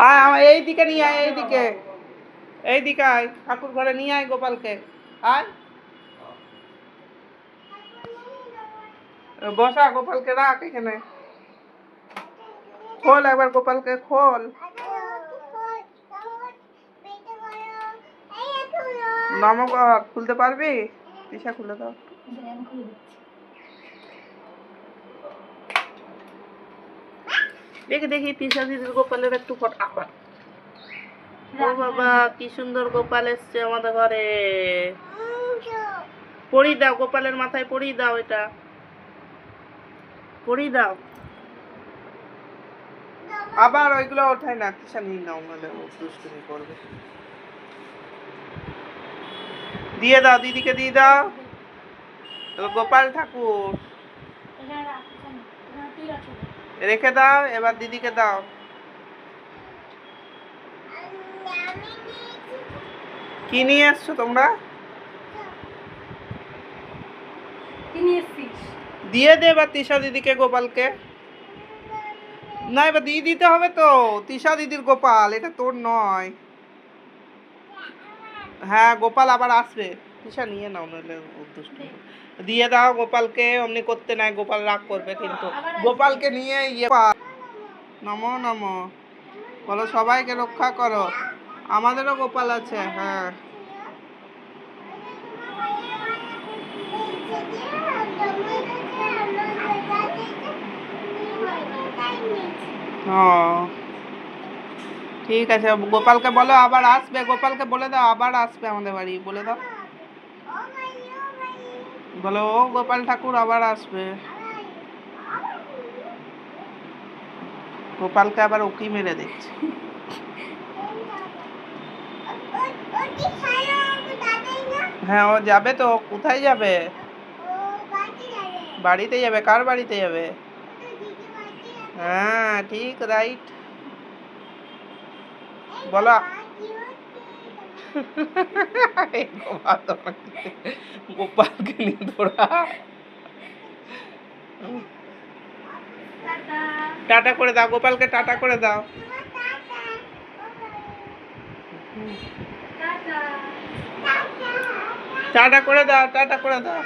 আয় আমার এইদিকে নিয়ে আয়, এইদিকে আয়, ঠাকুর ঘরে নিয়ে আয় গোপালকে। আয় বসা, গোপালকে রাখ এখানে। খোল একবার গোপালকে খোল। নমকর খুলতে পারবি? দিশা খুলে দাও। দেখি দেখি তিশা দিদির গোপালের একটু ফটো আবার। ও বাবা কি সুন্দর গোপাল এসছে আমাদের ঘরে। পরি দাও গোপালের মাথায়, পরি দাও, এটা পরি দাও। আবার ওইগুলো ওঠায় না, তিশা নিয়ে নাও, নাহলে দুষ্টুমি করবে। দিয়ে দাও, দিদিকে দিয়ে দাও। গোপাল ঠাকুর রেখে দাও, এবার দিদিকে দাও। কি নিয়ে আসছো তোমরা? দিয়ে দে এবার তিশা দিদিকে গোপালকে। না এবার দিয়ে দিতে হবে তো, তিশা দিদির গোপাল, এটা তোর নয়। হ্যাঁ গোপাল আবার আসবে, তিশা নিয়ে নাও, নইলে দুষ্টু। দিয়ে দাও গোপালকে, অমনি করতে নাই, গোপাল রাগ করবে কিন্তু। গোপালকে নিয়ে ইয়ে নমো নমো বলো, সবাইকে রক্ষা করো। আমাদেরও গোপাল আছে। হ্যাঁ ঠিক আছে, গোপালকে বলো আবার আসবে, গোপালকে বলে দাও আবার আসবে আমাদের বাড়ি, বলে দাও। বলো ও গোপাল ঠাকুর আবার আসবে। গোপালকে আবার উকি মেরে দেখছে। হ্যাঁ ও যাবে তো, কোথায় যাবে? বাড়িতে যাবে। কার বাড়িতে যাবে? হ্যাঁ ঠিক, রাইট। বলো গোপালকে নিয়ে তোরা টাটা করে দাও, গোপালকে টাটা করে দাও। টাটা করে দাও, টাটা করে দাও।